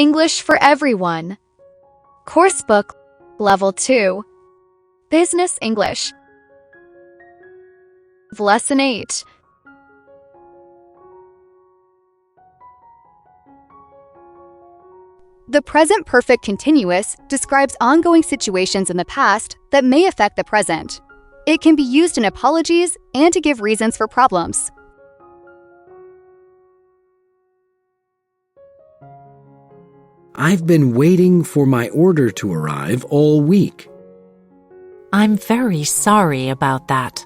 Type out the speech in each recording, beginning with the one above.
English for Everyone. Coursebook Level 2. Business English. Lesson 8. The present perfect continuous describes ongoing situations in the past that may affect the present. It can be used in apologies and to give reasons for problems. I've been waiting for my order to arrive all week. I'm very sorry about that.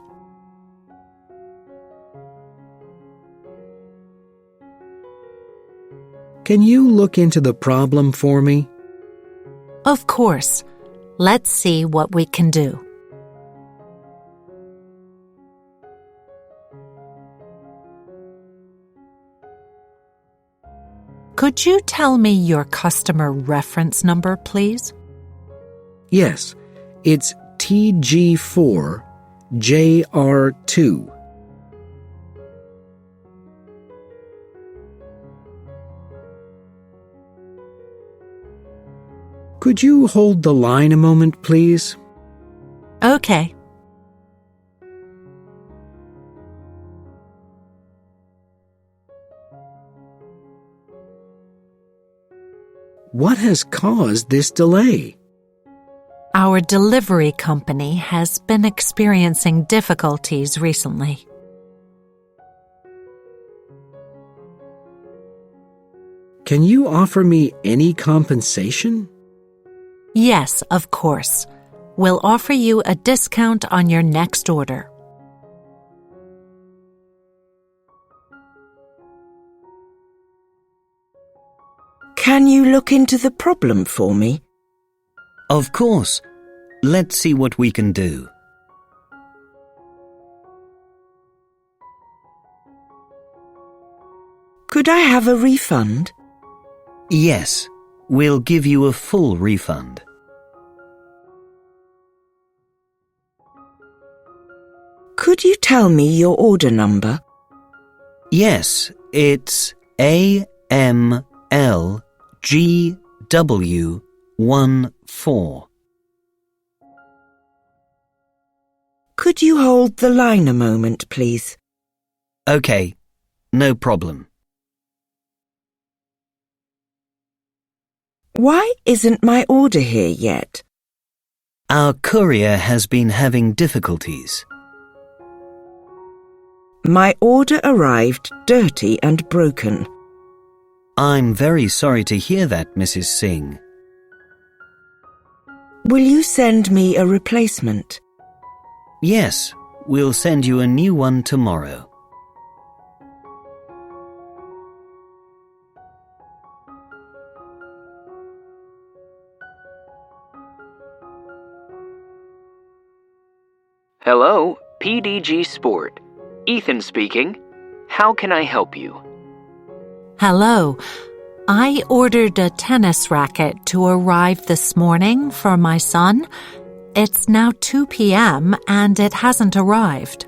Can you look into the problem for me? Of course. Let's see what we can do. Could you tell me your customer reference number, please? Yes, it's TG4JR2. Could you hold the line a moment, please? Okay. What has caused this delay? Our delivery company has been experiencing difficulties recently. Can you offer me any compensation? Yes, of course. We'll offer you a discount on your next order. Can you look into the problem for me? Of course. Let's see what we can do. Could I have a refund? Yes, we'll give you a full refund. Could you tell me your order number? Yes, it's AMLGW14. Could you hold the line a moment, please? Okay, no problem. Why isn't my order here yet? Our courier has been having difficulties. My order arrived dirty and broken. I'm very sorry to hear that, Mrs. Singh. Will you send me a replacement? Yes, we'll send you a new one tomorrow. Hello, PDG Sport. Ethan speaking. How can I help you? Hello. I ordered a tennis racket to arrive this morning for my son. It's now 2 p.m. and it hasn't arrived.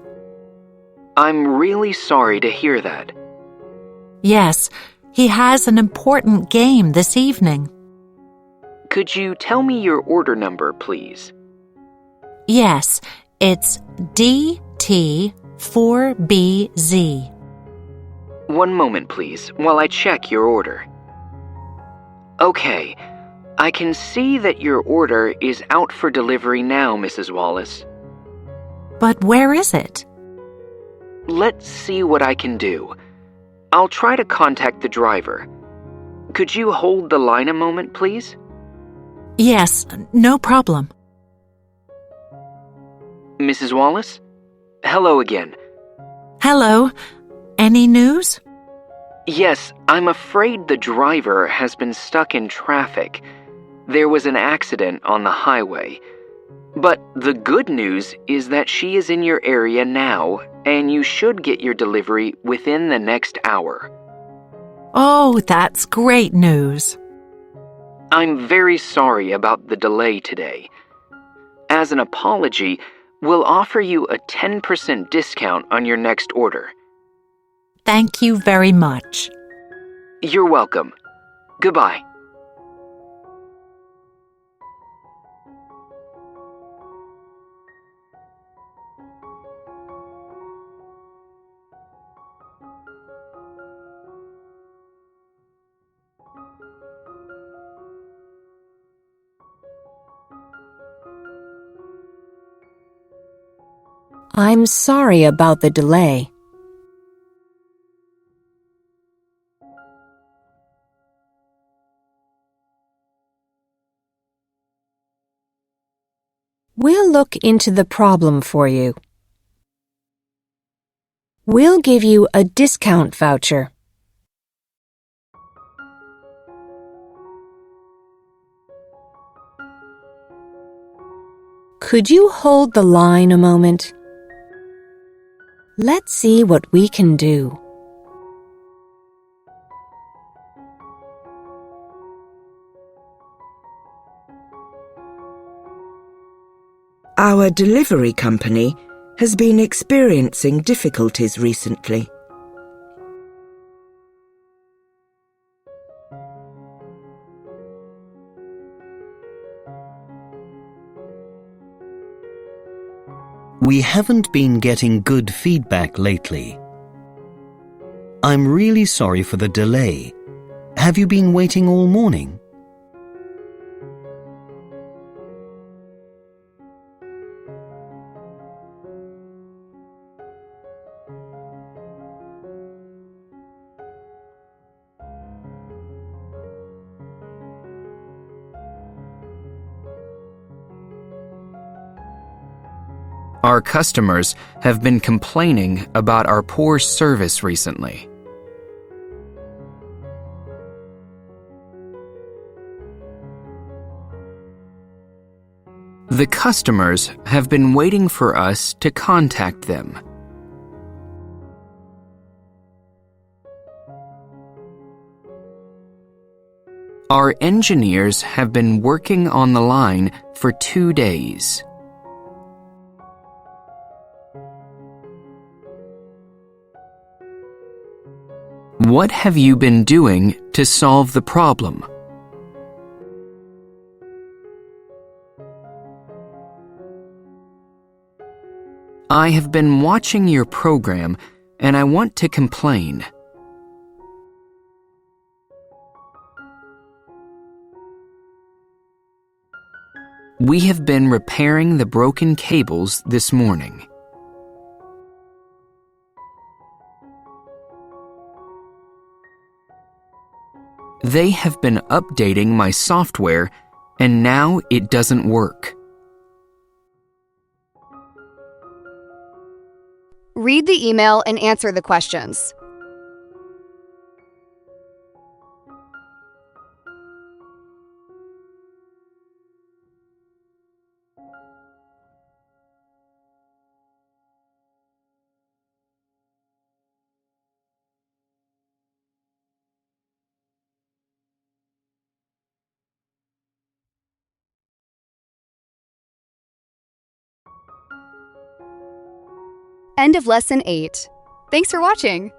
I'm really sorry to hear that. Yes, he has an important game this evening. Could you tell me your order number, please? Yes, it's DT4BZ. One moment, please, while I check your order. Okay, I can see that your order is out for delivery now, Mrs. Wallace. But where is it? Let's see what I can do. I'll try to contact the driver. Could you hold the line a moment, please? Yes, no problem. Mrs. Wallace? Hello again. Hello. Any news? Yes, I'm afraid the driver has been stuck in traffic. There was an accident on the highway. But the good news is that she is in your area now, and you should get your delivery within the next hour. Oh, that's great news. I'm very sorry about the delay today. As an apology, we'll offer you a 10% discount on your next order. Thank you very much. You're welcome. Goodbye. I'm sorry about the delay. We'll look into the problem for you. We'll give you a discount voucher. Could you hold the line a moment? Let's see what we can do. Our delivery company has been experiencing difficulties recently. We haven't been getting good feedback lately. I'm really sorry for the delay. Have you been waiting all morning? Our customers have been complaining about our poor service recently. The customers have been waiting for us to contact them. Our engineers have been working on the line for 2 days. What have you been doing to solve the problem? I have been watching your program and I want to complain. We have been repairing the broken cables this morning. They have been updating my software and now it doesn't work. Read the email and answer the questions. End of Lesson 8. Thanks for watching.